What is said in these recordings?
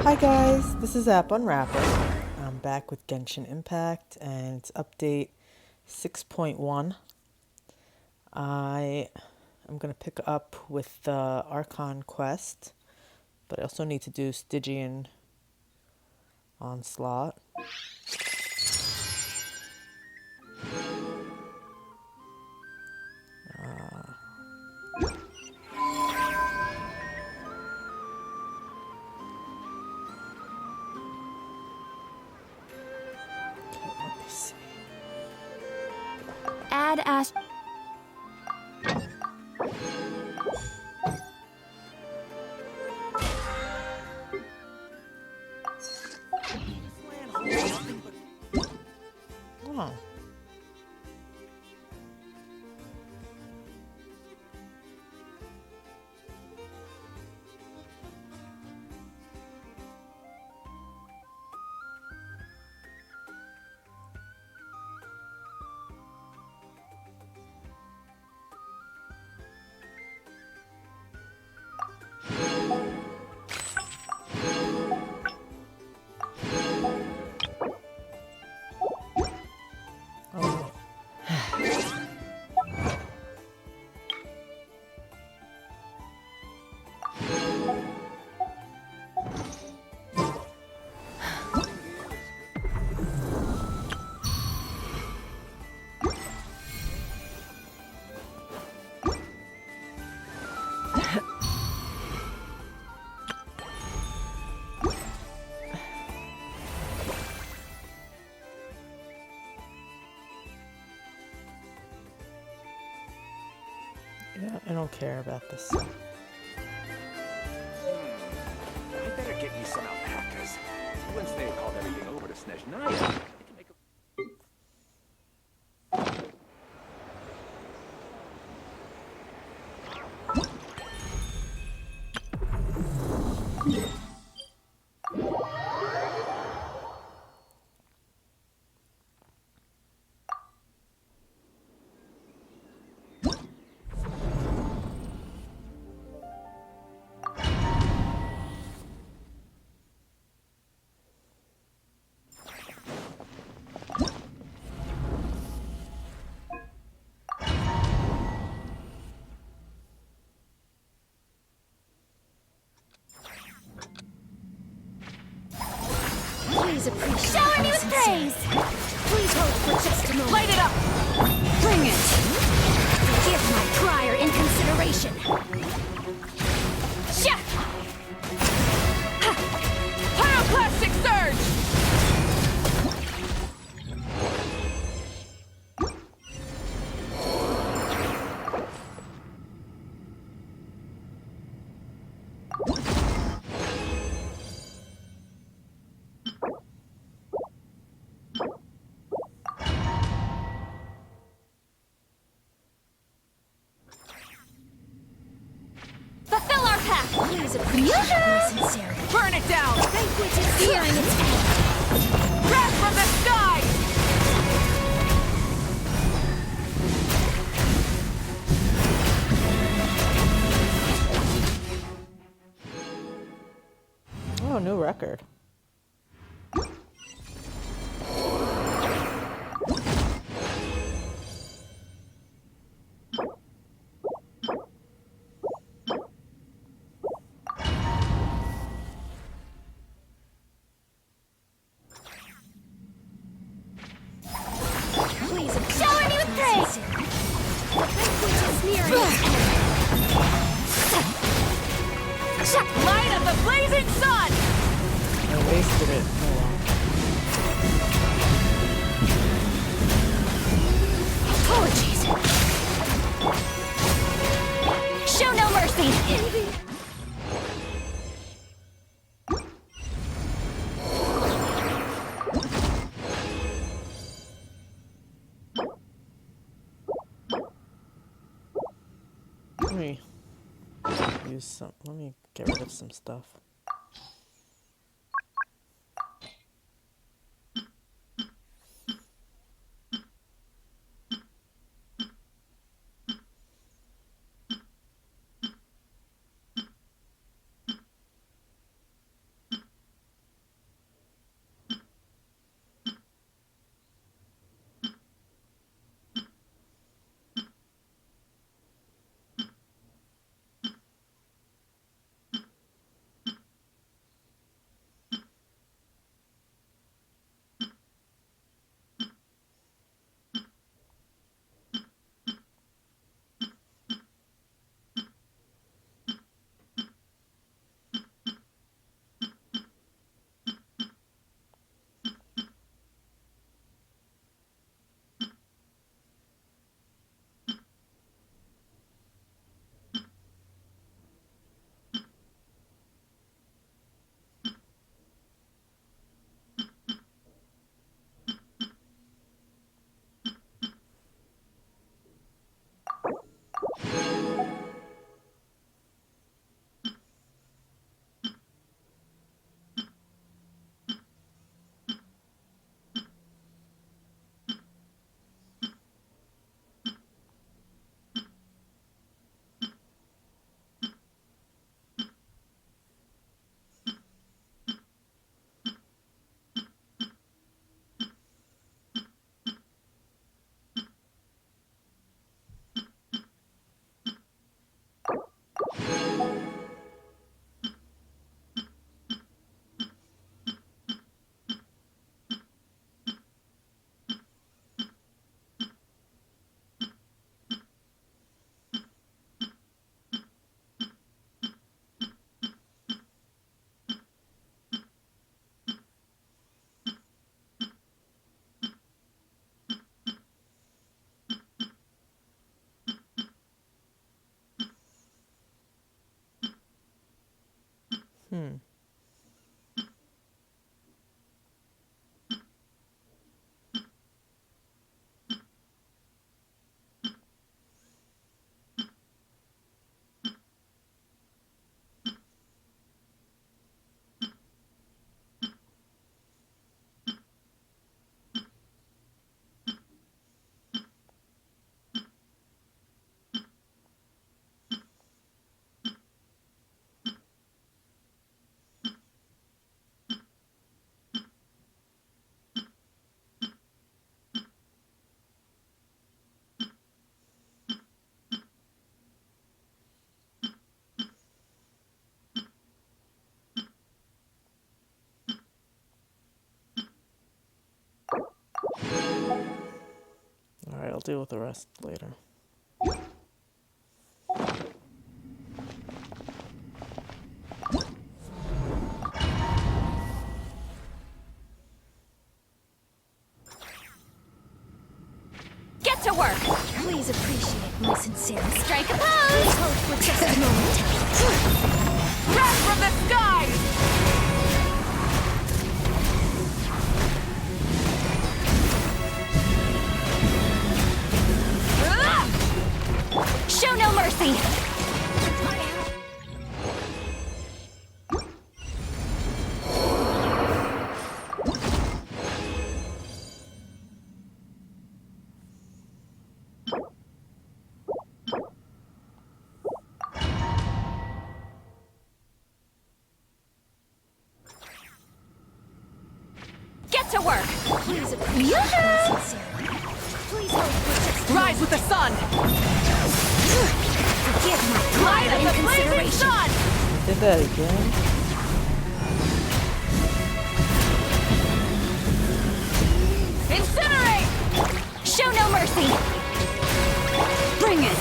Hi guys, this is App Unwrapper. I'm back with Genshin Impact and it's update 6.1. I am going to pick up with the Archon quest, but I also need to do Stygian Onslaught. Let me see. Add Ash. Oh. Oh. Yeah, I don't care about this. I better get you some alpacas. Once they called everything over to Snezhnaya, I can make a... Please appreciate. Shower me with praise. Please hold for just a moment. Light it up. Bring it. Forgive my prior inconsideration. Sha! Pyroclastic surge. Fulfill our path! Please appreciate my sincerity. Burn it down! The banquet is nearing its end! Wrath from the sky! Oh, new record. Please shower me with praise! The banquet is nearing its end! Light of the blazing sun! I wasted it. Oh Apologies! Show no mercy! Let me use some. Let me get rid of some stuff. Alright, I'll deal with the rest later. Get to work! Please appreciate my sincerity. Strike a pose! Please hold for just a moment. Drop from the sky! Show no mercy! Get to work! Please appreciate my sincerity. Please hold for just a Rise with the sun! Forgive my pride and consideration. Did that again? Incinerate! Show no mercy! Bring it!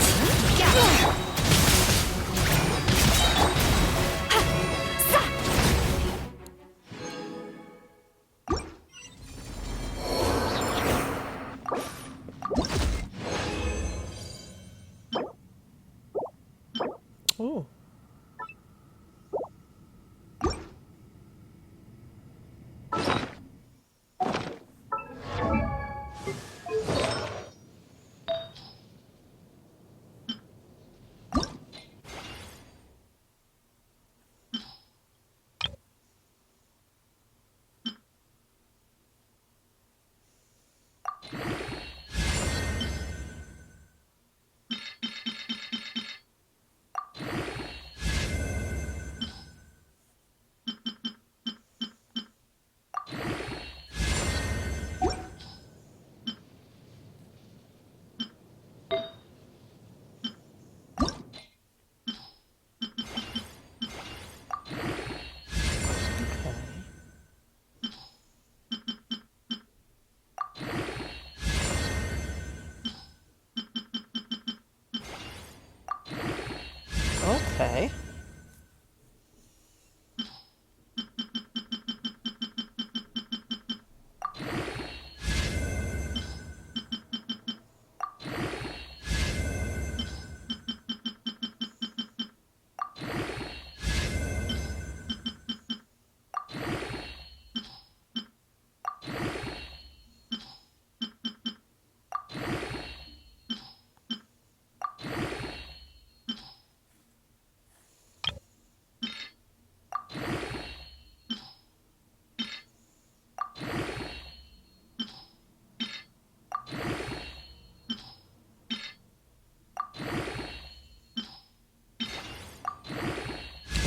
Ooh. Okay.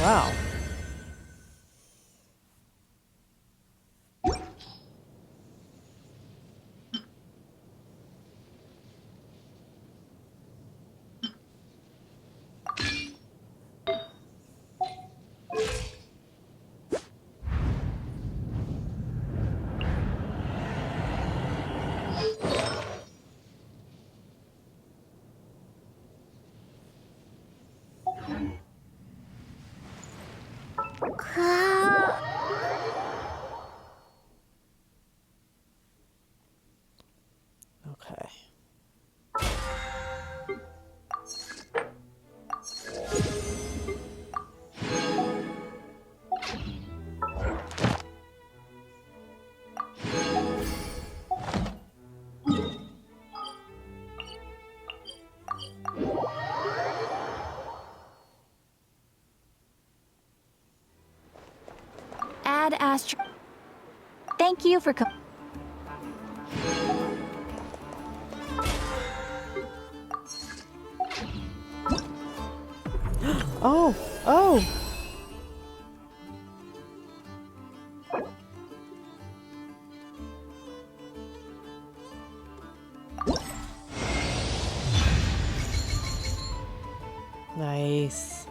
Wow. ad Astro. Thank you for Oh, oh. Nice.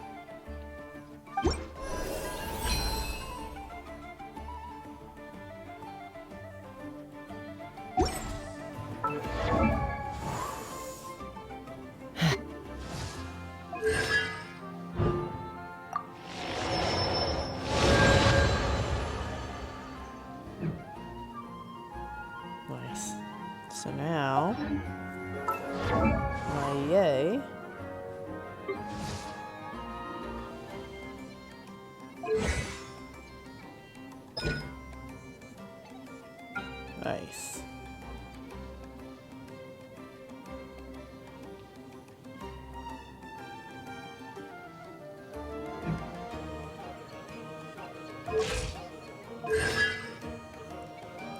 Nice. So now, my yay. Nice.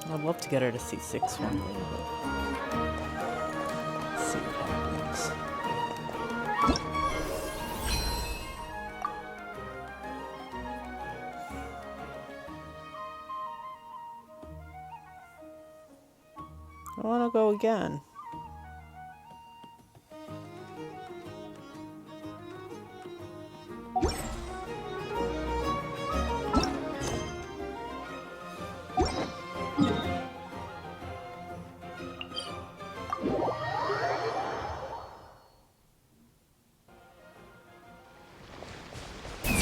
I'd love to get her to C6 one day, but let's see what happens. I want to go again.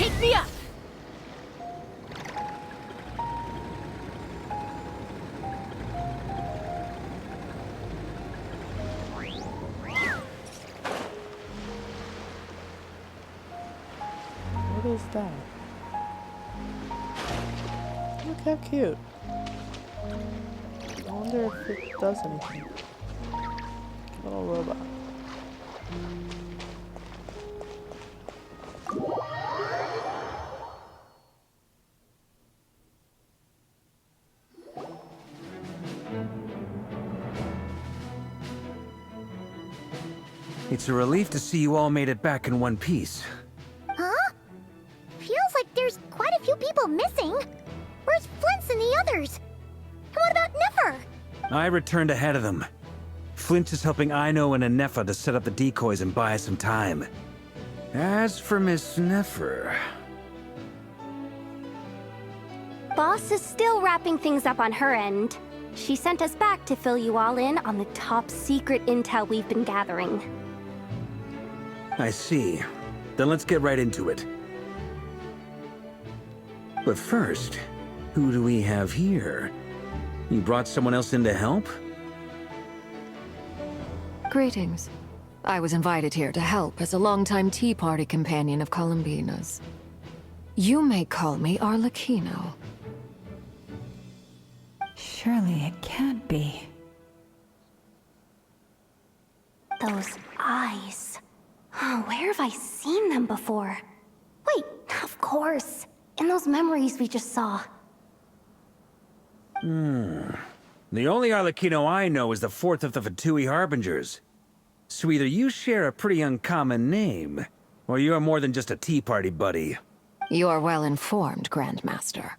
take me up. What is that? Look how cute. I wonder if it does anything. Little robot. It's a relief to see you all made it back in one piece. Huh? Feels like there's quite a few people missing. Where's Flint's and the others? And what about Nefer? I returned ahead of them. Flint is helping Ino and Anefa to set up the decoys and buy us some time. As for Miss Nefer... Boss is still wrapping things up on her end. She sent us back to fill you all in on the top secret intel we've been gathering. I see. Then let's get right into it. But first, who do we have here? You brought someone else in to help? Greetings. I was invited here to help as a longtime Tea Party companion of Columbina's. You may call me Arlecchino. Surely it can't be. Those eyes. Oh, where have I seen them before? Wait, of course. In those memories we just saw. The only Arlecchino I know is the fourth of the Fatui Harbingers. So either you share a pretty uncommon name, or you're more than just a Tea Party buddy. You're well informed, Grandmaster.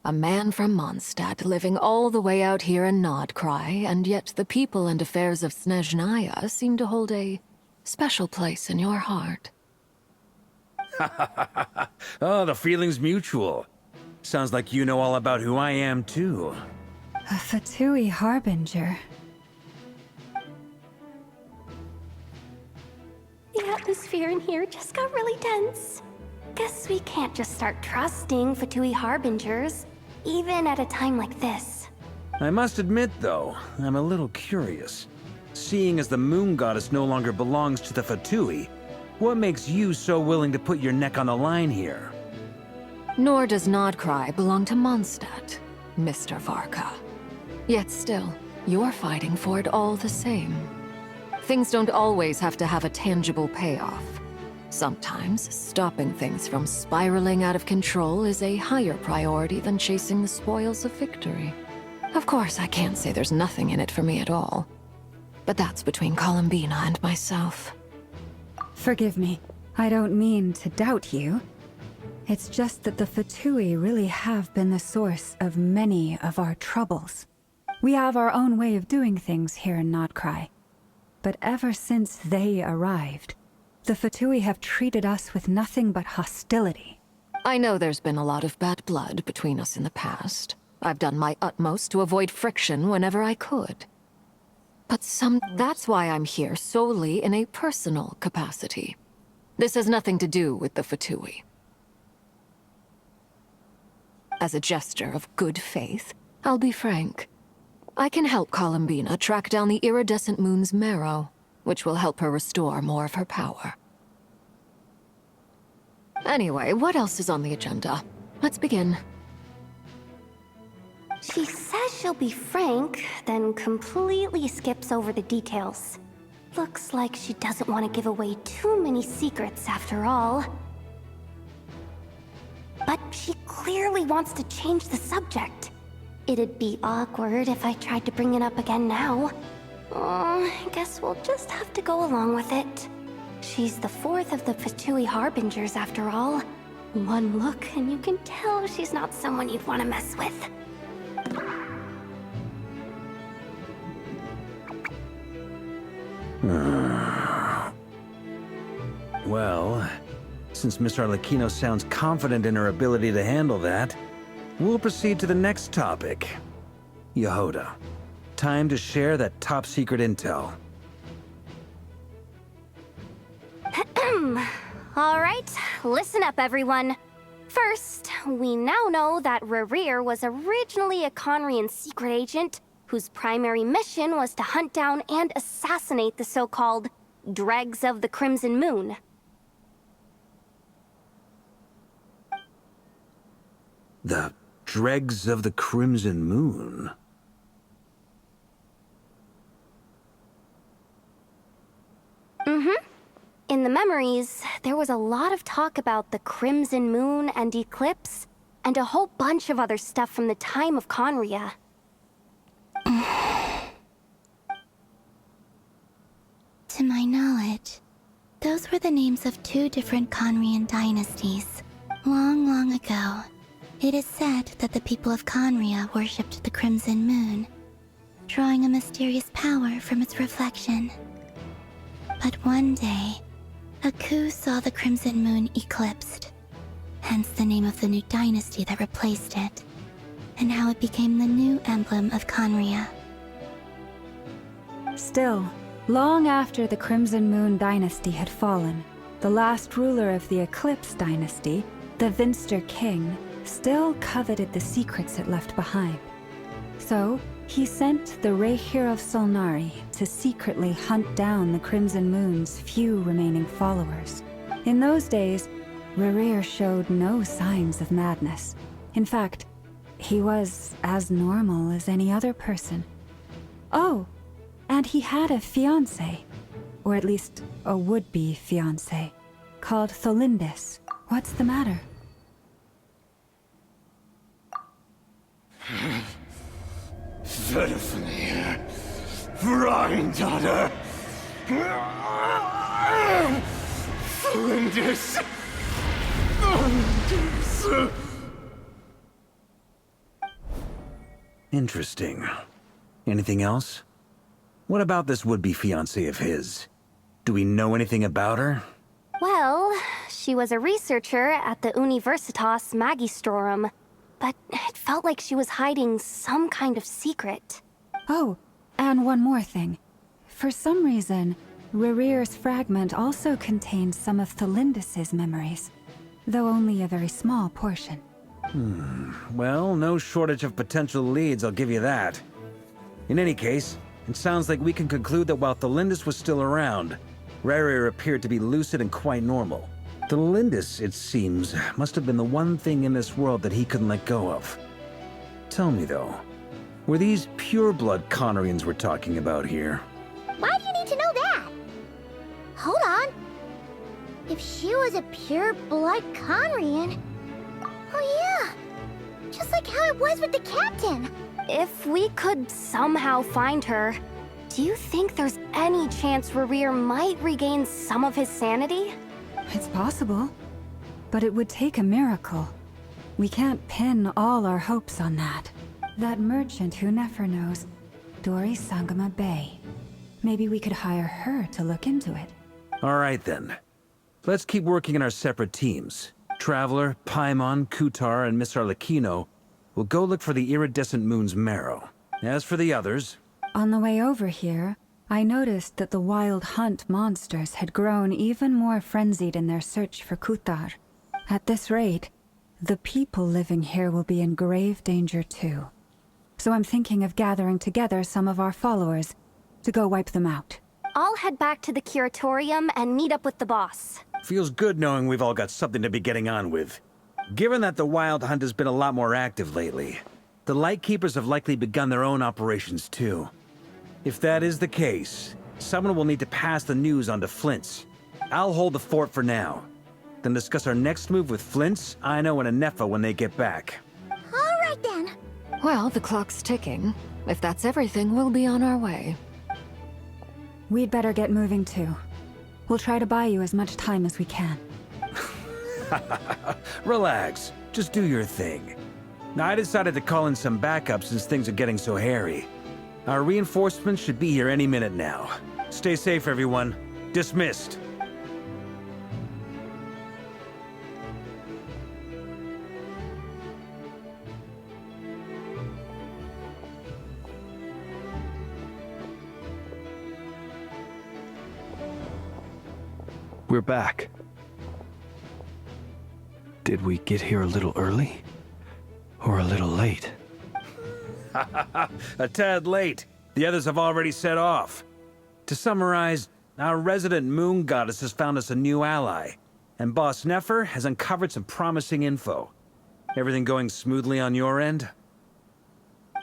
A man from Mondstadt living all the way out here in Nodcry, and yet the people and affairs of Snezhnaya seem to hold a special place in your heart. Oh, the feeling's mutual. Sounds like you know all about who I am, too. A Fatui Harbinger. The atmosphere in here just got really tense. Guess we can't just start trusting Fatui Harbingers, even at a time like this. I must admit, though, I'm a little curious. Seeing as the Moon Goddess no longer belongs to the Fatui, what makes you so willing to put your neck on the line here? Nor does Nodcry belong to Mondstadt, Mr. Varka. Yet still, you're fighting for it all the same. Things don't always have to have a tangible payoff. Sometimes, stopping things from spiraling out of control is a higher priority than chasing the spoils of victory. Of course, I can't say there's nothing in it for me at all. But that's between Columbina and myself. Forgive me. I don't mean to doubt you. It's just that the Fatui really have been the source of many of our troubles. We have our own way of doing things here in Nodcry. But ever since they arrived, the Fatui have treated us with nothing but hostility. I know there's been a lot of bad blood between us in the past. I've done my utmost to avoid friction whenever I could. But that's why I'm here solely in a personal capacity. This has nothing to do with the Fatui. As a gesture of good faith, I'll be frank. I can help Columbina track down the iridescent moon's marrow, which will help her restore more of her power. Anyway, what else is on the agenda? Let's begin. She says she'll be frank, then completely skips over the details. Looks like she doesn't want to give away too many secrets after all. But she clearly wants to change the subject. It'd be awkward if I tried to bring it up again now. I guess we'll just have to go along with it. She's the fourth of the Fatui Harbingers after all. One look and you can tell she's not someone you'd want to mess with. Well, since Miss Arlecchino sounds confident in her ability to handle that, we'll proceed to the next topic. Yehoda, time to share that top-secret intel. All right, listen up, everyone. First, we now know that Rerir was originally a Conrian secret agent whose primary mission was to hunt down and assassinate the so-called Dregs of the Crimson Moon. The Dregs of the Crimson Moon? In the memories, there was a lot of talk about the Crimson Moon and Eclipse, and a whole bunch of other stuff from the time of Conria. To my knowledge, those were the names of two different Conrian dynasties. Long, long ago, it is said that the people of Conria worshipped the Crimson Moon, drawing a mysterious power from its reflection. But one day, a coup saw the Crimson Moon eclipsed, hence the name of the new dynasty that replaced it, and how it became the new emblem of Conria. Still, long after the Crimson Moon dynasty had fallen, the last ruler of the Eclipse dynasty, the Vinster King, still coveted the secrets it left behind. So, he sent the Rehir of Solnari to secretly hunt down the Crimson Moon's few remaining followers. In those days, Rerir showed no signs of madness. In fact, he was as normal as any other person. Oh, and he had a fiancé, or at least a would-be fiancé, called Tholindis. What's the matter? Verfnir, Rhine-daughter, Flinders. Interesting. Anything else? What about this would-be fiancé of his? Do we know anything about her? Well, she was a researcher at the Universitas Magistrorum, but it felt like she was hiding some kind of secret. Oh, and one more thing. For some reason, Rerir's fragment also contains some of Tholindis' memories, though only a very small portion. Well, no shortage of potential leads, I'll give you that. In any case, it sounds like we can conclude that while Tholindis was still around, Rerir appeared to be lucid and quite normal. Tholindis, it seems, must have been the one thing in this world that he couldn't let go of. Tell me, though, were these pure-blood Conrians we're talking about here? Why do you need to know that? Hold on. If she was a pure-blood Conrian... Oh yeah! Just like how it was with the captain! If we could somehow find her, do you think there's any chance Rerir might regain some of his sanity? It's possible, but it would take a miracle. We can't pin all our hopes on that. That merchant who Nefer knows, Dori Sangama Bay. Maybe we could hire her to look into it. All right, then. Let's keep working in our separate teams. Traveler, Paimon, Kutar, and Miss Arlecchino will go look for the iridescent moon's marrow. As for the others... On the way over here, I noticed that the Wild Hunt monsters had grown even more frenzied in their search for Kutar. At this rate, the people living here will be in grave danger too. So I'm thinking of gathering together some of our followers to go wipe them out. I'll head back to the curatorium and meet up with the boss. Feels good knowing we've all got something to be getting on with. Given that the Wild Hunt has been a lot more active lately, the Lightkeepers have likely begun their own operations too. If that is the case, someone will need to pass the news on to Flint's. I'll hold the fort for now, then discuss our next move with Flint's, Aino, and Anefa when they get back. Alright then. Well, the clock's ticking. If that's everything, we'll be on our way. We'd better get moving too. We'll try to buy you as much time as we can. Relax. Just do your thing. Now, I decided to call in some backup since things are getting so hairy. Our reinforcements should be here any minute now. Stay safe, everyone. Dismissed. We're back. Did we get here a little early? Or a little late? A tad late. The others have already set off. To summarize, our resident moon goddess has found us a new ally, and Boss Nefer has uncovered some promising info. Everything going smoothly on your end?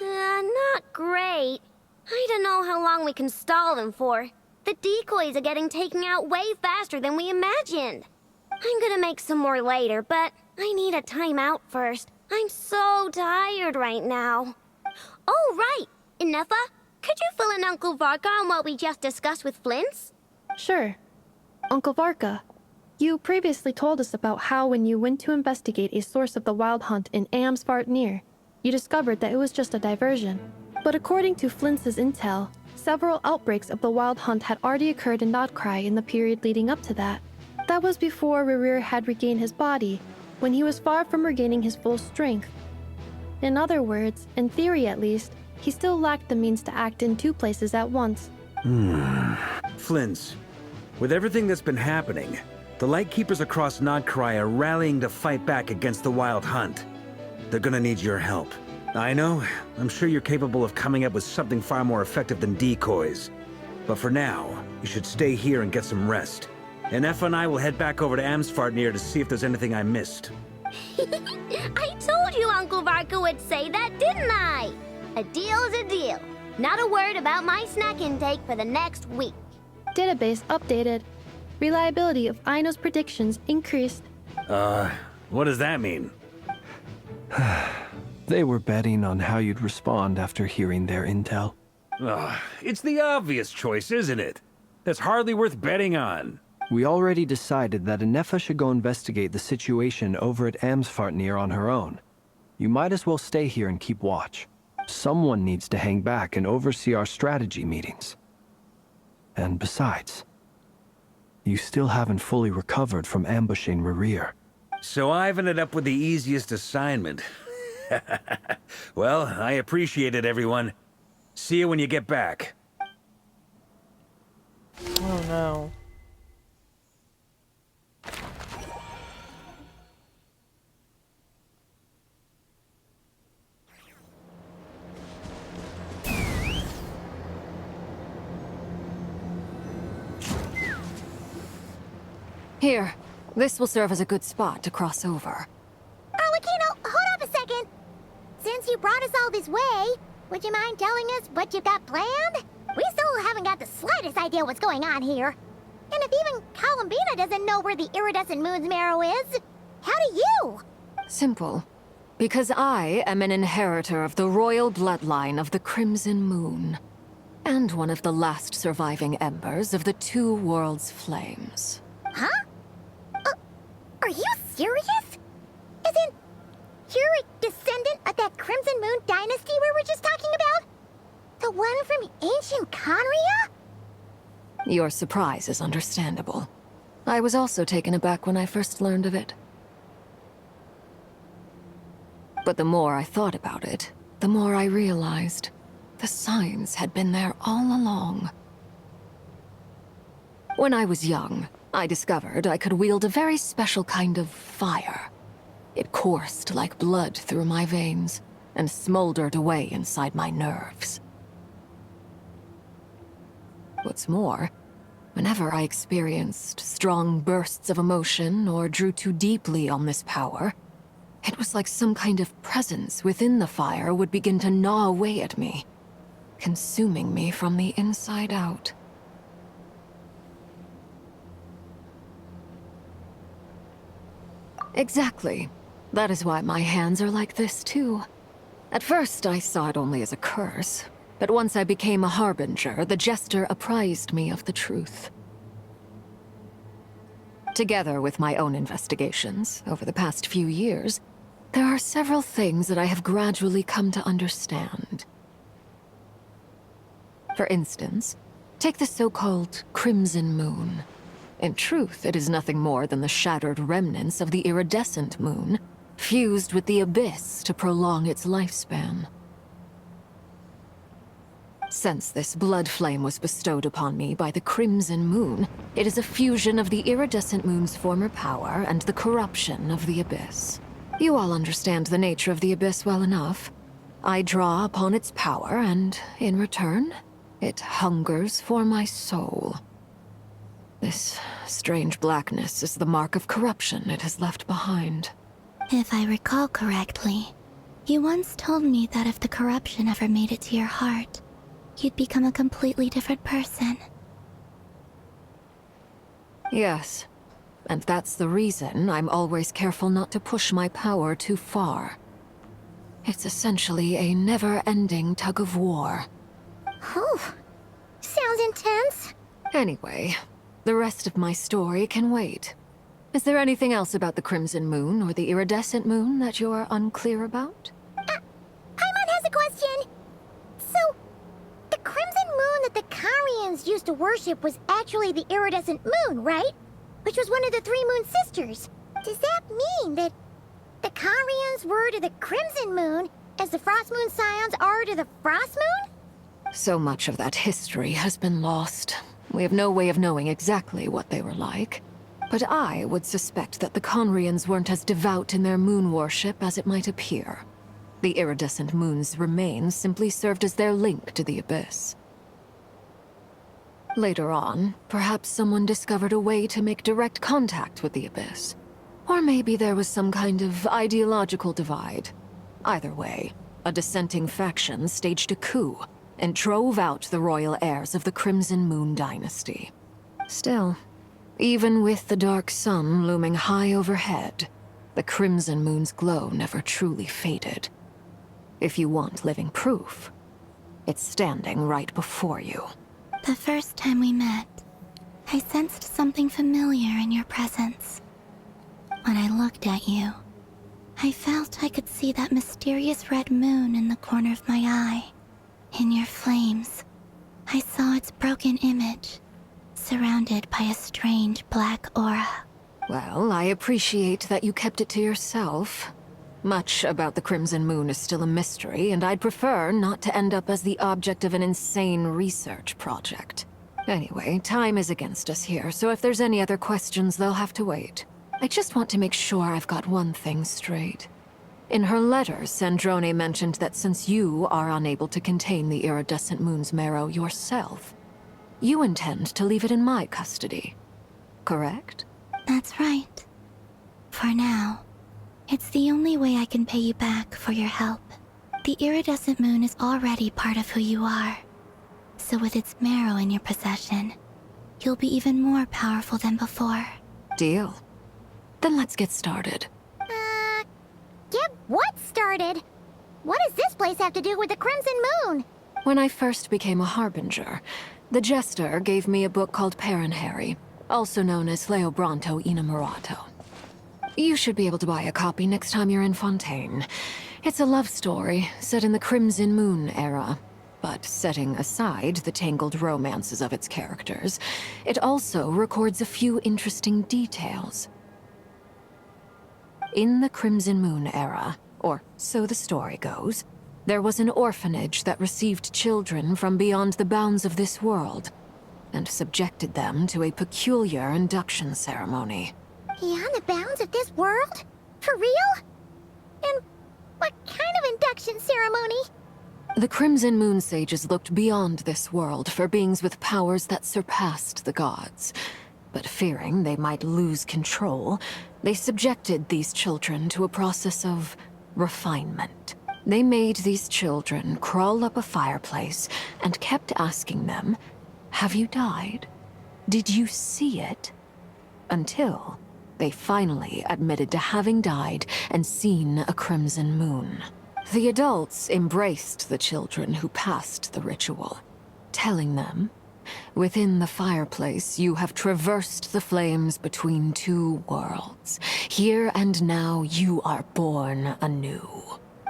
Not great. I don't know how long we can stall them for. The decoys are getting taken out way faster than we imagined. I'm gonna make some more later, but I need a timeout first. I'm so tired right now. Oh, right! Inefa, could you fill in Uncle Varka on what we just discussed with Flint's? Sure. Uncle Varka, you previously told us about how when you went to investigate a source of the Wild Hunt in Amsvartnir, you discovered that it was just a diversion. But according to Flint's intel, several outbreaks of the Wild Hunt had already occurred in Nodcry in the period leading up to that. That was before Rerir had regained his body, when he was far from regaining his full strength. In other words, in theory at least, he still lacked the means to act in two places at once. Flint's, with everything that's been happening, the Lightkeepers across Nodcry are rallying to fight back against the Wild Hunt. They're gonna need your help. I know, I'm sure you're capable of coming up with something far more effective than decoys. But for now, you should stay here and get some rest. And Efa and I will head back over to Amsvartnir to see if there's anything I missed. I told you Uncle Varka would say that, didn't I? A deal is a deal. Not a word about my snack intake for the next week. Database updated. Reliability of Aino's predictions increased. What does that mean? They were betting on how you'd respond after hearing their intel. It's the obvious choice, isn't it? That's hardly worth betting on. We already decided that Anefa should go investigate the situation over at Amsvartnir on her own. You might as well stay here and keep watch. Someone needs to hang back and oversee our strategy meetings. And besides, you still haven't fully recovered from ambushing Rerir. So I've ended up with the easiest assignment. Well, I appreciate it, everyone. See you when you get back. Oh no. Here, this will serve as a good spot to cross over. Arlecchino, hold up a second. Since you brought us all this way, would you mind telling us what you've got planned? We still haven't got the slightest idea what's going on here. And And if even Columbina doesn't know where the iridescent moon's marrow is, how do you? Simple. Because I am an inheritor of the royal bloodline of the Crimson Moon. And one of the last surviving embers of the Two Worlds' flames. Huh? Are you serious? Isn't you're a descendant of that Crimson Moon dynasty we were just talking about? The one from ancient Conria? Your surprise is understandable. I was also taken aback when I first learned of it. But the more I thought about it, the more I realized the signs had been there all along. When I was young, I discovered I could wield a very special kind of fire. It coursed like blood through my veins and smoldered away inside my nerves. What's more, whenever I experienced strong bursts of emotion or drew too deeply on this power, it was like some kind of presence within the fire would begin to gnaw away at me, consuming me from the inside out. Exactly. That is why my hands are like this, too. At first, I saw it only as a curse, but once I became a harbinger, the jester apprised me of the truth. Together with my own investigations, over the past few years, there are several things that I have gradually come to understand. For instance, take the so-called Crimson Moon. In truth, it is nothing more than the shattered remnants of the iridescent moon, fused with the abyss to prolong its lifespan. Since this blood flame was bestowed upon me by the Crimson Moon, it is a fusion of the iridescent moon's former power and the corruption of the abyss. You all understand the nature of the abyss well enough. I draw upon its power, and in return, it hungers for my soul. This strange blackness is the mark of corruption it has left behind. If I recall correctly, you once told me that if the corruption ever made it to your heart, you'd become a completely different person. Yes, and that's the reason I'm always careful not to push my power too far. It's essentially a never-ending tug of war. Whew. Sounds intense. Anyway, the rest of my story can wait. Is there anything else about the Crimson Moon or the Iridescent Moon that you're unclear about? Paimon has a question. So, the Crimson Moon that the Carians used to worship was actually the Iridescent Moon, right? Which was one of the three Moon Sisters. Does that mean that the Carians were to the Crimson Moon as the Frost Moon Scions are to the Frost Moon? So much of that history has been lost. We have no way of knowing exactly what they were like. But I would suspect that the Conrians weren't as devout in their moon worship as it might appear. The iridescent moon's remains simply served as their link to the abyss. Later on, perhaps someone discovered a way to make direct contact with the abyss. Or maybe there was some kind of ideological divide. Either way, a dissenting faction staged a coup and drove out the royal heirs of the Crimson Moon dynasty. Still, even with the dark sun looming high overhead, the Crimson Moon's glow never truly faded. If you want living proof, it's standing right before you. The first time we met, I sensed something familiar in your presence. When I looked at you, I felt I could see that mysterious red moon in the corner of my eye. In your flames, I saw its broken image, surrounded by a strange black aura. Well, I appreciate that you kept it to yourself. Much about the Crimson Moon is still a mystery, and I'd prefer not to end up as the object of an insane research project. Anyway, time is against us here, so if there's any other questions, they'll have to wait. I just want to make sure I've got one thing straight. In her letter, Sandrone mentioned that since you are unable to contain the iridescent moon's marrow yourself, you intend to leave it in my custody. Correct? That's right. For now, it's the only way I can pay you back for your help. The iridescent moon is already part of who you are. So with its marrow in your possession, you'll be even more powerful than before. Deal. Then let's get started. Get what started? What does this place have to do with the Crimson Moon? When I first became a Harbinger, the Jester gave me a book called Paranhari, also known as Leobranto Inamorato. You should be able to buy a copy next time you're in Fontaine. It's a love story set in the Crimson Moon era. But setting aside the tangled romances of its characters, it also records a few interesting details. In the Crimson Moon era, or so the story goes, there was an orphanage that received children from beyond the bounds of this world, and subjected them to a peculiar induction ceremony. Beyond the bounds of this world? For real? And what kind of induction ceremony? The Crimson Moon sages looked beyond this world for beings with powers that surpassed the gods. But fearing they might lose control, they subjected these children to a process of refinement. They made these children crawl up a fireplace and kept asking them, "Have you died? Did you see it?" Until they finally admitted to having died and seen a crimson moon. The adults embraced the children who passed the ritual, telling them, "Within the fireplace, you have traversed the flames between two worlds. Here and now, you are born anew."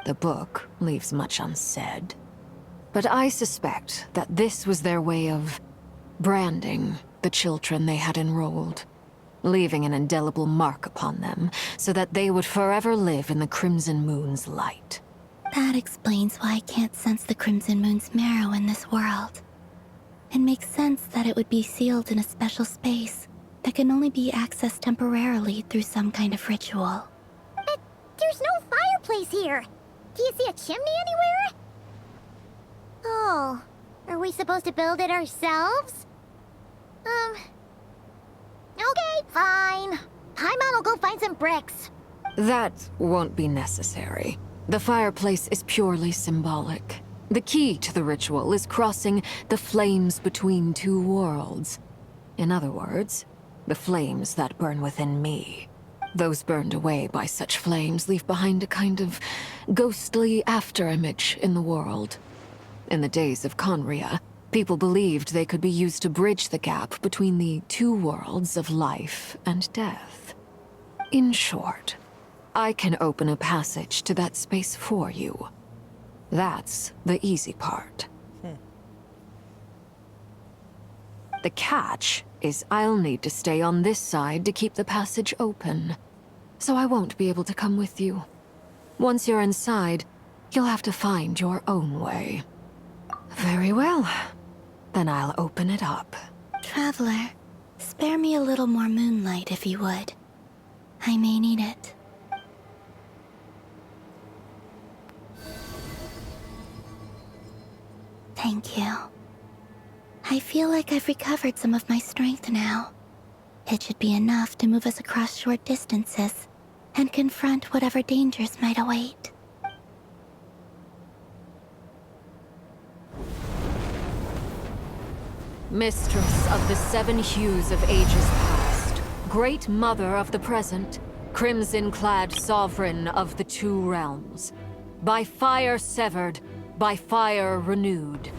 The book leaves much unsaid, but I suspect that this was their way of branding the children they had enrolled, leaving an indelible mark upon them so that they would forever live in the Crimson Moon's light. That explains why I can't sense the Crimson Moon's marrow in this world. It makes sense that it would be sealed in a special space that can only be accessed temporarily through some kind of ritual. But there's no fireplace here. Do you see a chimney anywhere? Oh, are we supposed to build it ourselves? Okay, fine. Paimon will go find some bricks. That won't be necessary. The fireplace is purely symbolic. The key to the ritual is crossing the flames between two worlds. In other words, the flames that burn within me. Those burned away by such flames leave behind a kind of ghostly afterimage in the world. In the days of Conria, people believed they could be used to bridge the gap between the two worlds of life and death. In short, I can open a passage to that space for you. That's the easy part. The catch is I'll need to stay on this side to keep the passage open, so I won't be able to come with you. Once you're inside, you'll have to find your own way. Very well. Then I'll open it up. Traveler, spare me a little more moonlight if you would. I may need it. Thank you. I feel like I've recovered some of my strength now. It should be enough to move us across short distances and confront whatever dangers might await. Mistress of the seven hues of ages past, great mother of the present, crimson-clad sovereign of the two realms, by fire severed, by fire renewed,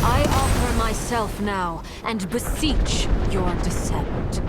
I offer myself now and beseech your descent.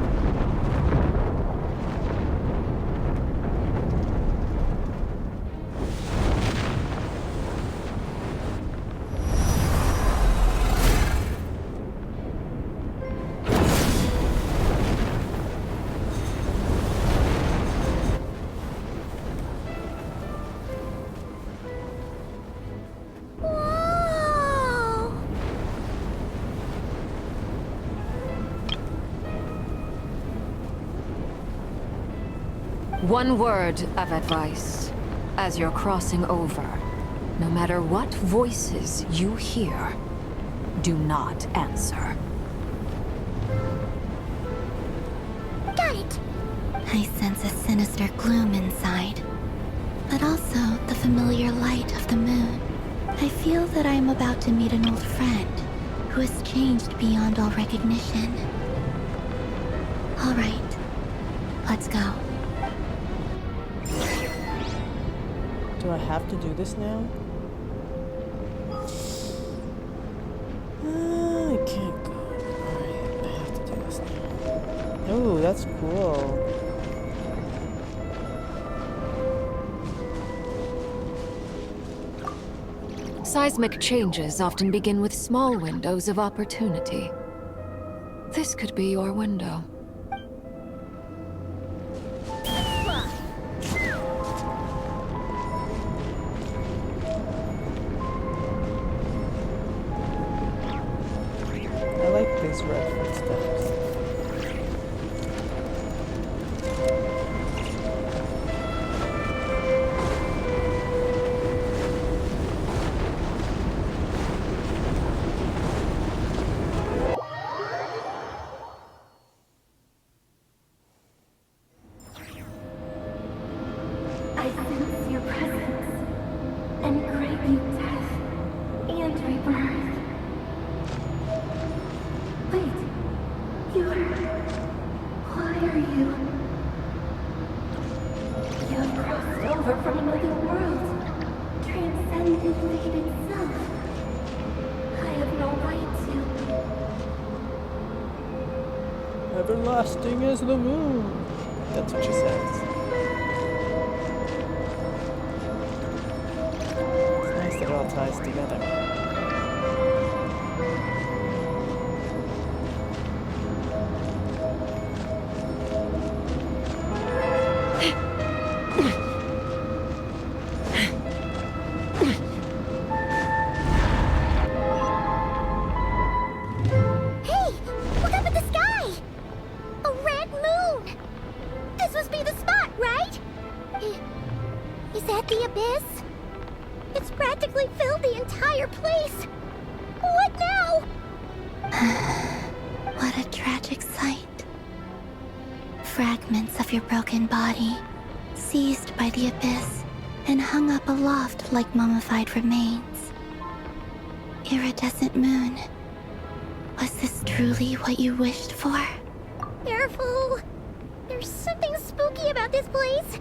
One word of advice. As you're crossing over, no matter what voices you hear, do not answer. Got it! I sense a sinister gloom inside, but also the familiar light of the moon. I feel that I am about to meet an old friend who has changed beyond all recognition. All right. Let's go. Do I have to do this now? I can't go. Alright, I have to do this now. Oh, that's cool. Seismic changes often begin with small windows of opportunity. This could be your window. I like these red footsteps. I sense your presence and crave you death and rebirth. Wait, why are you? You have crossed over from another world, transcended fate itself. I have no right to. Everlasting as the moon. That's what she says. It's nice that it all ties together. Hey! Look up at the sky! A red moon! This must be the spot, right? Is that the abyss? It's practically filled the entire place! What now? What a tragic sight. Fragments of your broken body, seized by the abyss, and hung up aloft like mummified remains. Iridescent moon. Was this truly what you wished for? Careful! There's something spooky about this place.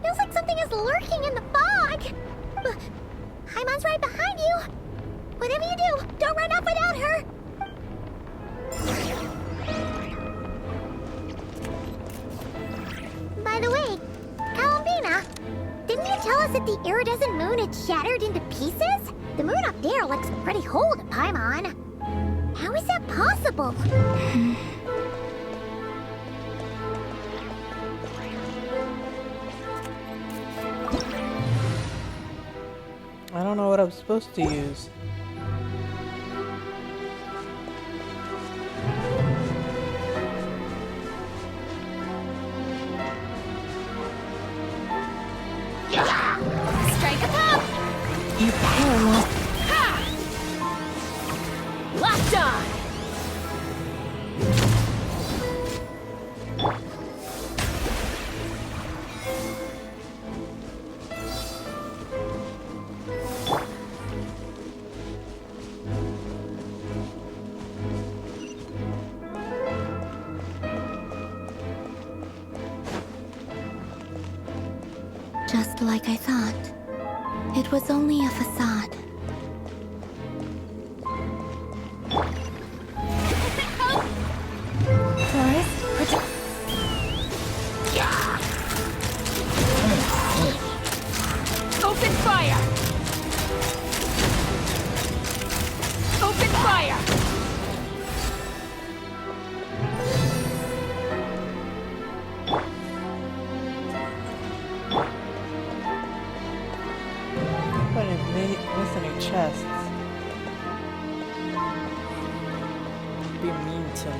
Feels like something is lurking in the fog. Haimon's right behind you. Whatever you do, don't run off without her. By the way, Alambina, didn't you tell us that the iridescent moon had shattered into pieces? The moon up there looks pretty whole to Paimon. How is that possible? I don't know what I'm supposed to use. Strike a pop! You paralyzed. Locked on! Just like I thought. It was only a facade. Open fire! Open fire! But missing any chests. Be mean to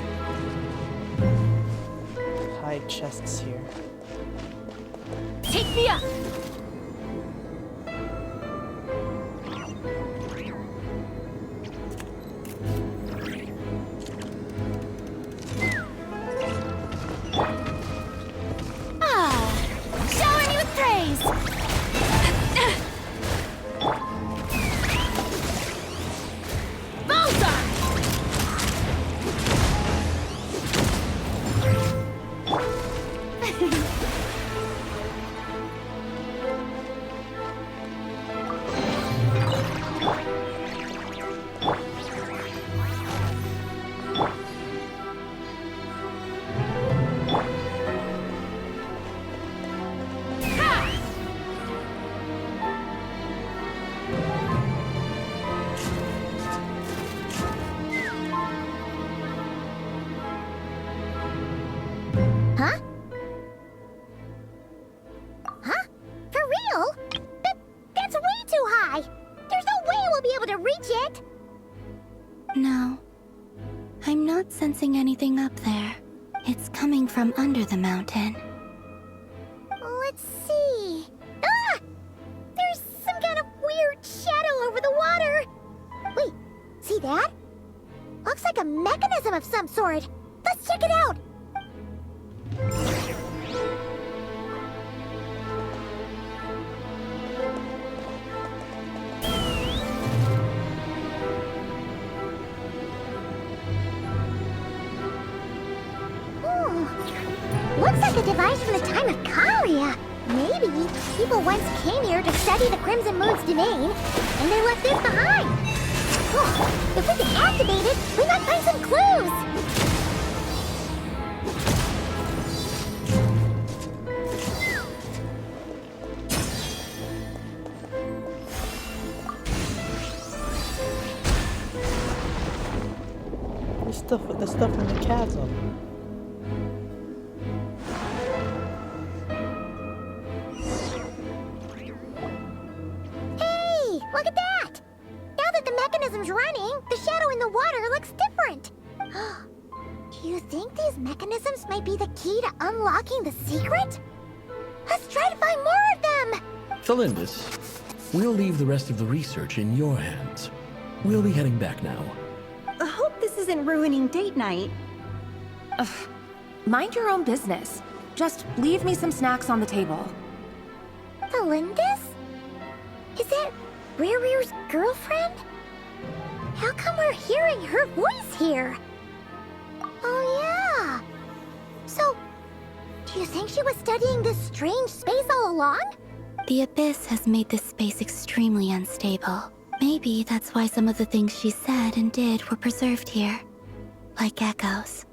hide chests here. Take me up! Showering you with praise! Bullseye! can't reach it. No. I'm not sensing anything up there. It's coming from under the mountain. Let's see. Ah! There's some kind of weird shadow over the water. Wait, see that? Looks like a mechanism of some sort. Let's check it out. Looks like a device from the time of Kalia. Maybe people once came here to study the Crimson Moon's domain, and they left this behind. Oh, if we can activate it, we might find some clues. The stuff in the chasm. Look at that! Now that the mechanism's running, the shadow in the water looks different. Do you think these mechanisms might be the key to unlocking the secret? Let's try to find more of them! Thalindis, we'll leave the rest of the research in your hands. We'll be heading back now. I hope this isn't ruining date night. Ugh. Mind your own business. Just leave me some snacks on the table. Thalindis? Is that Riru's girlfriend? How come we're hearing her voice here? Oh yeah! So, do you think she was studying this strange space all along? The Abyss has made this space extremely unstable. Maybe that's why some of the things she said and did were preserved here. Like echoes.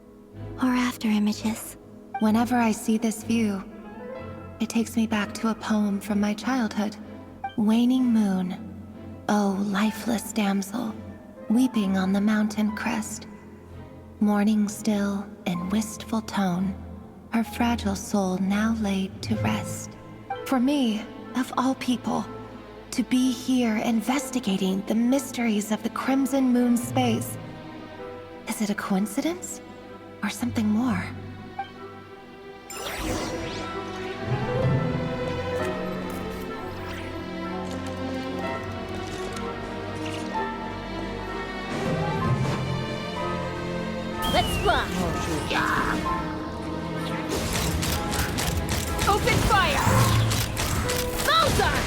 Or after images. Whenever I see this view, it takes me back to a poem from my childhood. Waning moon, oh lifeless damsel, weeping on the mountain crest. Mourning still in wistful tone, her fragile soul now laid to rest. For me, of all people, to be here investigating the mysteries of the Crimson Moon space. Is it a coincidence? Or something more? Let's fly! Open fire! Bullseye!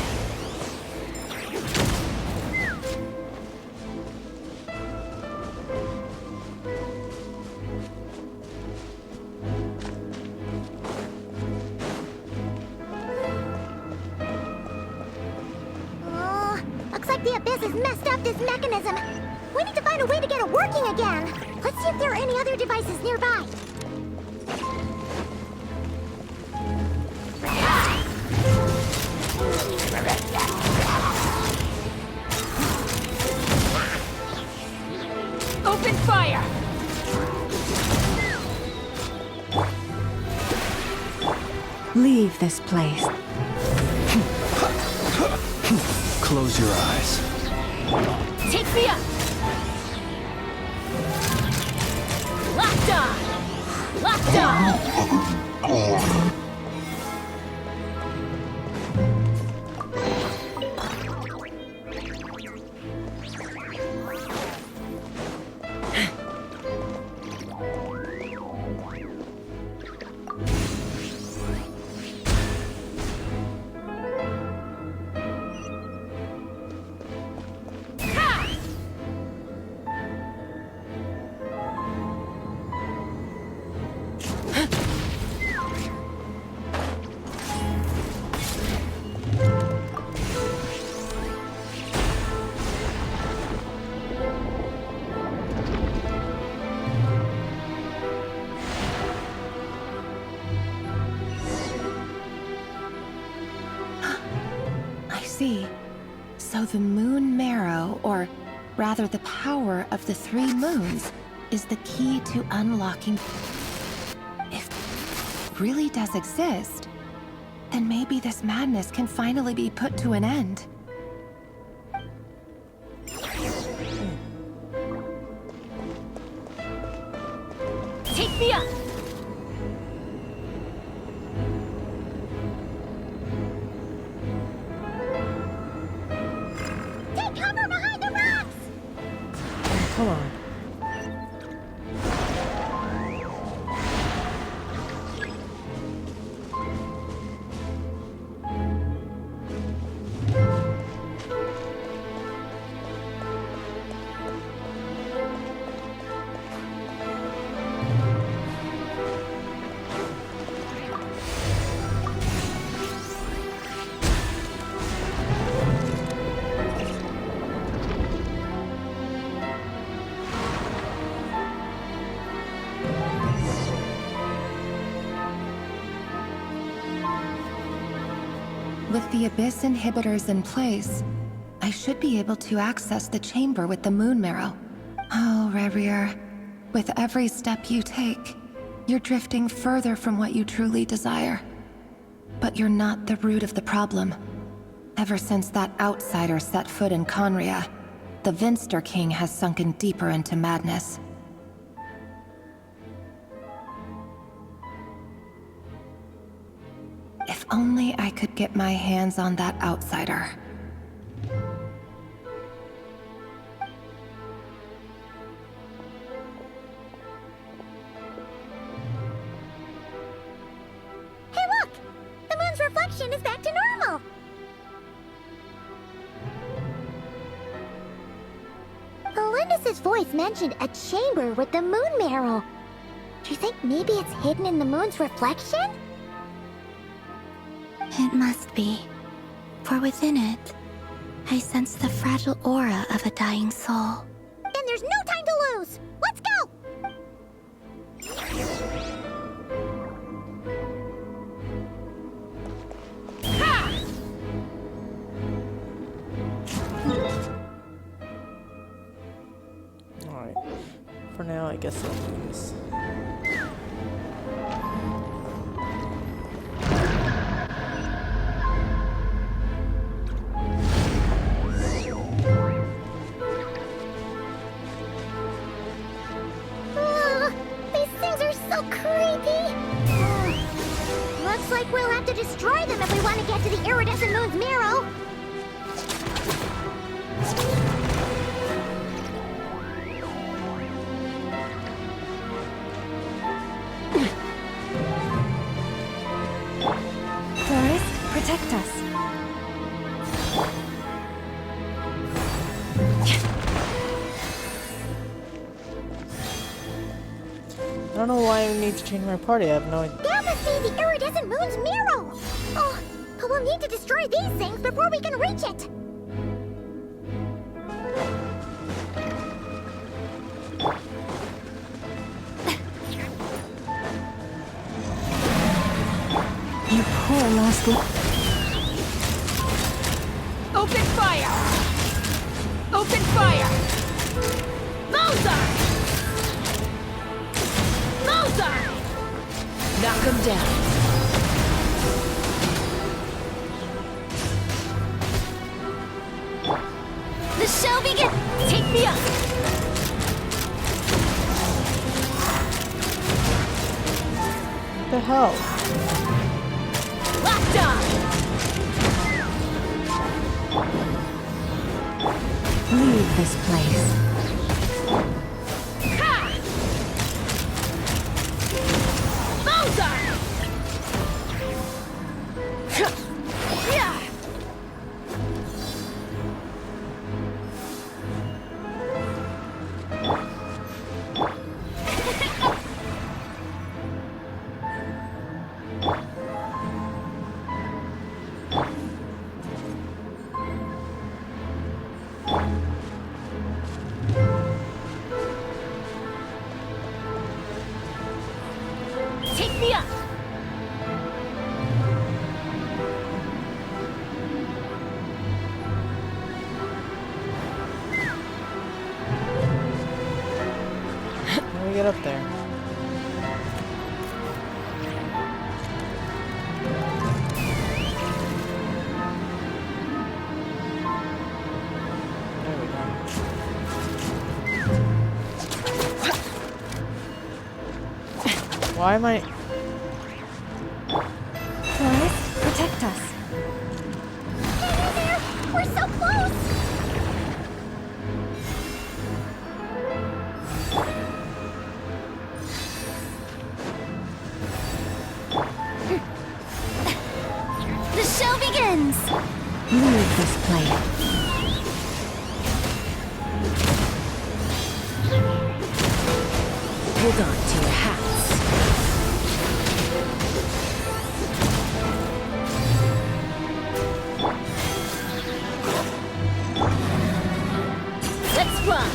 Looks like the Abyss has messed up this mechanism. We need to find a way to get it working again. Let's see if there are any other devices nearby. Open fire! Leave this place. Close your eyes. Take me up! Locked on! Locked on! So the moon marrow, or rather the power of the 3 moons, is the key to unlocking... If it really does exist, then maybe this madness can finally be put to an end. me up! Take cover behind the rocks! Come on. With the Abyss inhibitors in place, I should be able to access the chamber with the Moon Marrow. Oh, Rerir, with every step you take, you're drifting further from what you truly desire. But you're not the root of the problem. Ever since that outsider set foot in Conria, the Vinster King has sunken deeper into madness. If only I could get my hands on that outsider. Hey look! The moon's reflection is back to normal! Elendis' voice mentioned a chamber with the Moon Marrow. Do you think maybe it's hidden in the moon's reflection? It must be. For within it, I sense the fragile aura of a dying soul. Then there's no time to lose! Let's go! Alright. For now, I guess I'll do this. These things are so creepy! Looks like we'll have to destroy them if we want to get to the iridescent moon's marrow! Forest, protect us. I don't know why I need to change my party. I have no idea. That must be the iridescent moon's marrow! Oh, but we'll need to destroy these things before we can reach it! You poor lost Open fire! Open fire! Mozart! Mozart! Knock him down. The show begins! Take me up! What the hell? Locked on! Leave this place. Ha! Mozart! Yeah! Take me up! How do we get up there? There we go. Why am I... Forest, protect us. Hey there! We're so close! The show begins! Leave this place. Hold on to your hats. Let's run!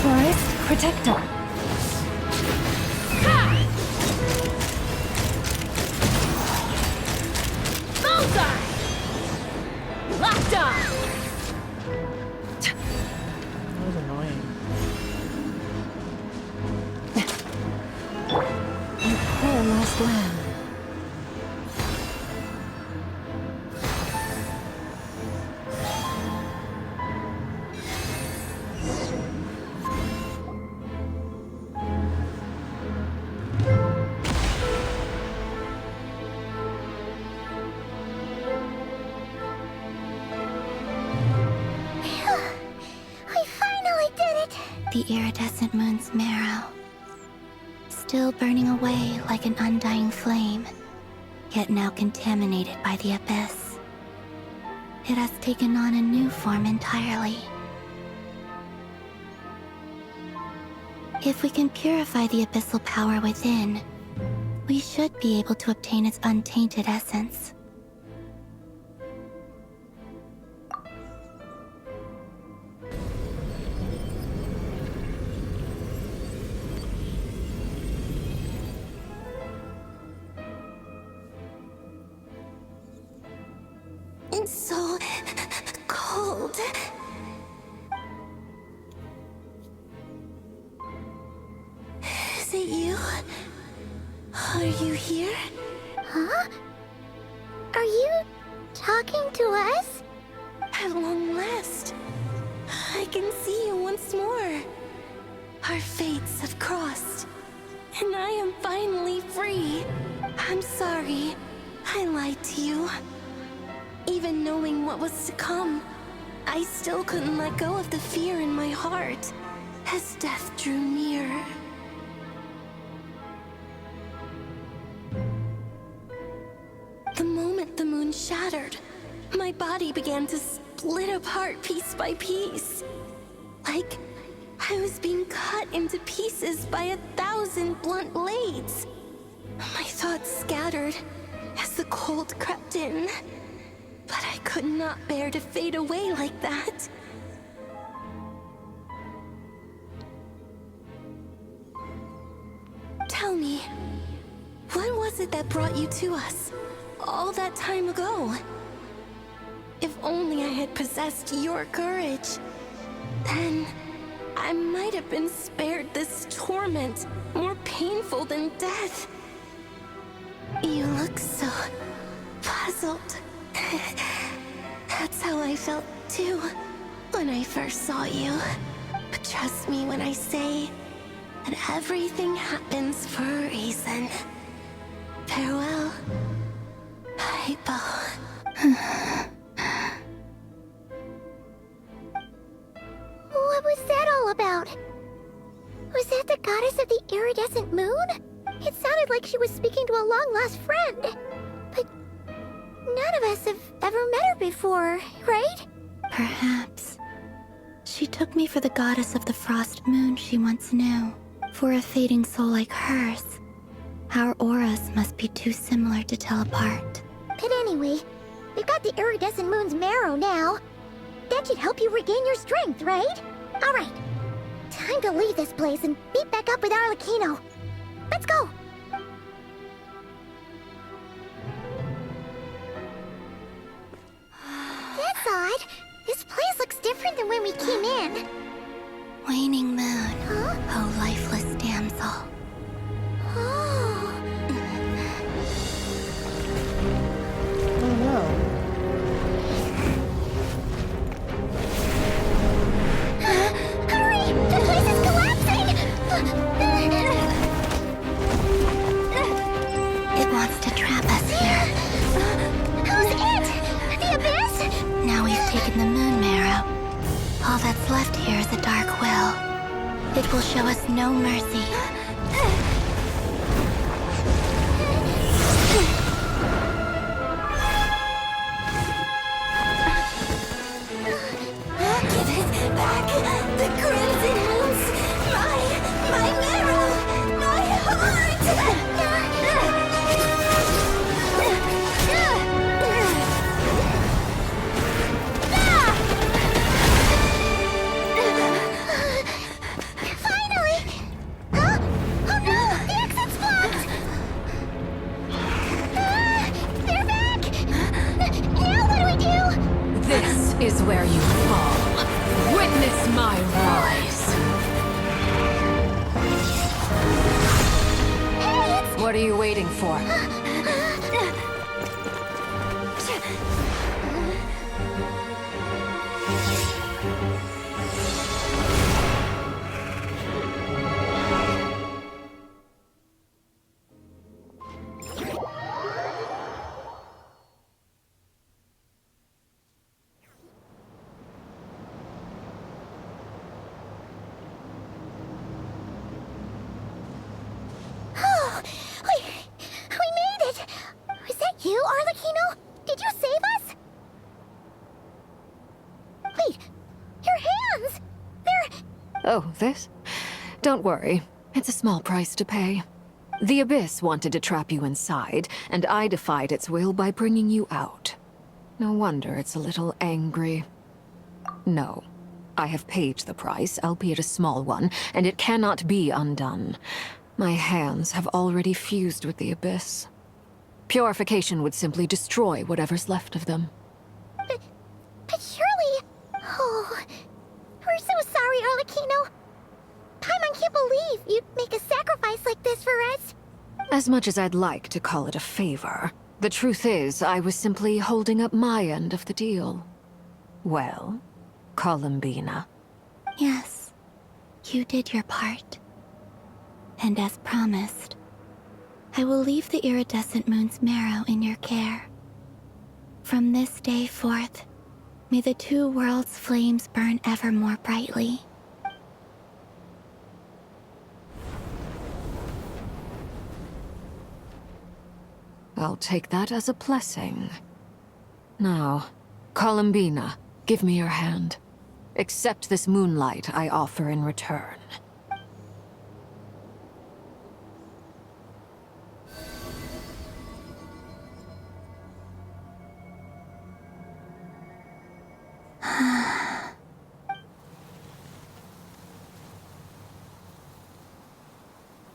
Forest, protect us. Locked on! That was annoying. Poor lost lamb. We finally did it! The iridescent moon's marrow. Still burning away like an undying flame, yet now contaminated by the abyss. It has taken on a new form entirely. If we can purify the abyssal power within, we should be able to obtain its untainted essence. It's so cold. Is it you? Are you here? Huh? Are you talking to us? At long last, I can see you once more. Our fates have crossed, and I am finally free. I'm sorry, I lied to you. Even knowing what was to come, I still couldn't let go of the fear in my heart as death drew near. The moment the moon shattered, my body began to split apart piece by piece. Like I was being cut into pieces by 1,000 blunt blades. My thoughts scattered as the cold crept in. But I could not bear to fade away like that. Tell me, what was it that brought you to us all that time ago? If only I had possessed your courage, then I might have been spared this torment more painful than death. You look so puzzled. That's how I felt too when I first saw you. But trust me when I say that everything happens for a reason. Farewell, Hypo. What was that all about? Was that the goddess of the iridescent moon? It sounded like she was speaking to a long-lost friend. But none of us have ever met her before, right? Perhaps. She took me for the goddess of the frost moon she once knew. For a fading soul like hers, our auras must be too similar to tell apart. But anyway, we've got the iridescent moon's marrow now. That should help you regain your strength, right? Alright, time to leave this place and meet back up with Arlecchino. Let's go! That's odd. This place looks different than when we came in. Waning moon, Huh? oh lifeless damsel. Oh. It will show us no mercy. Give it back! The Crimson Moons! My marrow! My heart! Finally! Huh? Oh no! The exit's blocked! They're back! Now what do we do? This is where you fall. Witness my rise. What are you waiting for? Oh, we made it! Was that you, Arlecchino? Did you save us? Wait, your hands! They're... Oh, this? Don't worry. It's a small price to pay. The Abyss wanted to trap you inside, and I defied its will by bringing you out. No wonder it's a little angry. No. I have paid the price, albeit a small one, and it cannot be undone. My hands have already fused with the Abyss. Purification would simply destroy whatever's left of them. But surely... Oh... We're so sorry, Arlecchino. Paimon can't believe you'd make a sacrifice like this for us. As much as I'd like to call it a favor, the truth is I was simply holding up my end of the deal. Well, Columbina. Yes, you did your part. And as promised, I will leave the iridescent moon's marrow in your care. From this day forth, may the two worlds' flames burn ever more brightly. I'll take that as a blessing. Now, Columbina, give me your hand. Accept this moonlight I offer in return.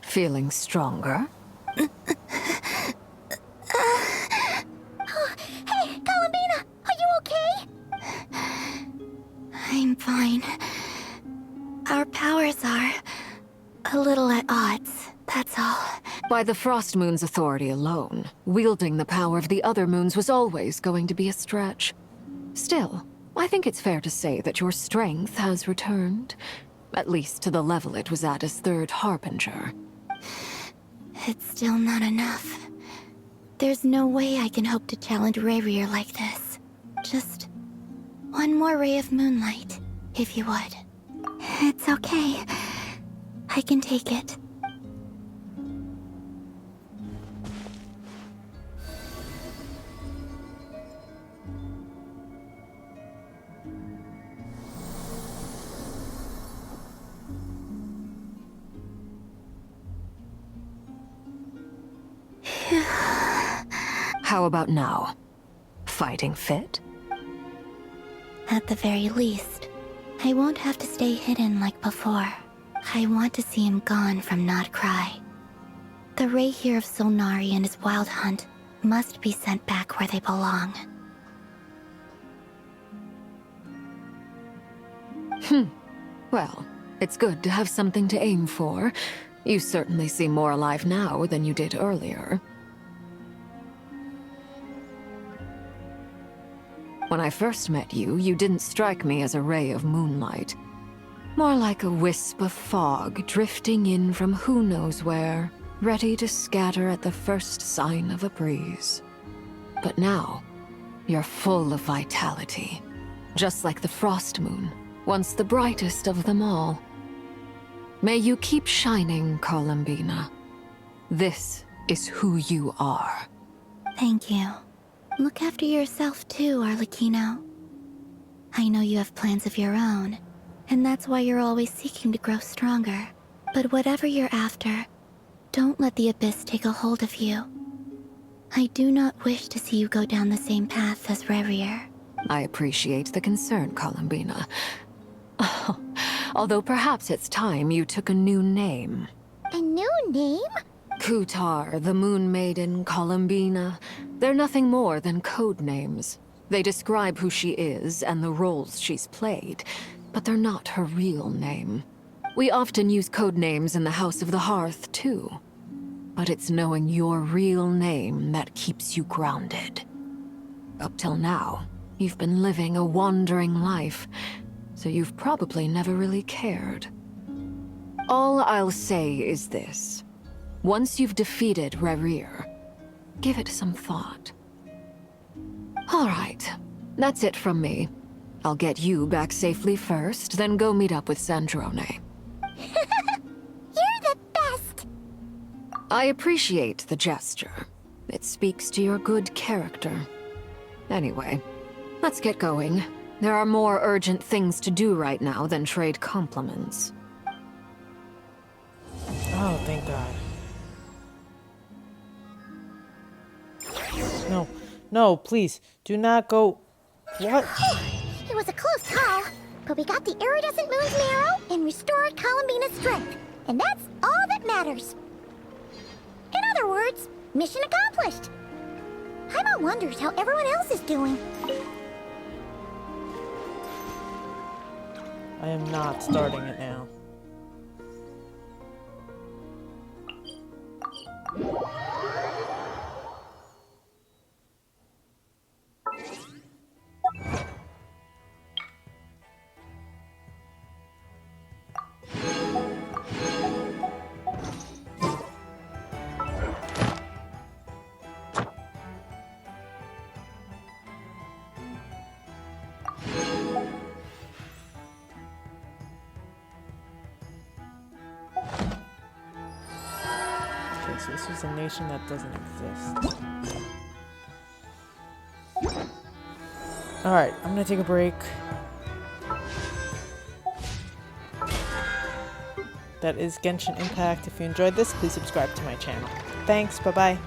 Feeling stronger? Hey, Columbina! Are you okay? I'm fine. Our powers are a little at odds, that's all. By the Frost Moon's authority alone, wielding the power of the other moons was always going to be a stretch. Still, I think it's fair to say that your strength has returned. At least to the level it was at as Third Harbinger. It's still not enough. There's no way I can hope to challenge Rayrir like this. Just one more ray of moonlight, if you would. It's okay. I can take it. How about now? Fighting fit? At the very least, I won't have to stay hidden like before. I want to see him gone from Not Cry. The Rayrir of Solnari and his wild hunt must be sent back where they belong. Well, it's good to have something to aim for. You certainly seem more alive now than you did earlier. When I first met you, you didn't strike me as a ray of moonlight. More like a wisp of fog drifting in from who knows where, ready to scatter at the first sign of a breeze. But now, you're full of vitality. Just like the Frost Moon, once the brightest of them all. May you keep shining, Columbina. This is who you are. Thank you. Look after yourself too, Arlecchino. I know you have plans of your own, and that's why you're always seeking to grow stronger. But whatever you're after, don't let the Abyss take a hold of you. I do not wish to see you go down the same path as Revrier. I appreciate the concern, Columbina. Although perhaps it's time you took a new name. A new name? Kutar, the Moon Maiden, Columbina. They're nothing more than code names. They describe who she is and the roles she's played, but they're not her real name. We often use code names in the House of the Hearth, too. But it's knowing your real name that keeps you grounded. Up till now, you've been living a wandering life, so you've probably never really cared. All I'll say is this. Once you've defeated Revrier, give it some thought. All right, that's it from me. I'll get you back safely first, then go meet up with Sandrone. You're the best! I appreciate the gesture. It speaks to your good character. Anyway, let's get going. There are more urgent things to do right now than trade compliments. Oh, thank God. No. No, please. Do not go... What? It was a close call, but we got the iridescent moon's marrow and restored Columbina's strength. And that's all that matters. In other words, mission accomplished. Paimon wonders how everyone else is doing. I am not starting it now. So this is a nation that doesn't exist. Alright, I'm gonna take a break. That is Genshin Impact. If you enjoyed this, please subscribe to my channel. Thanks, bye-bye.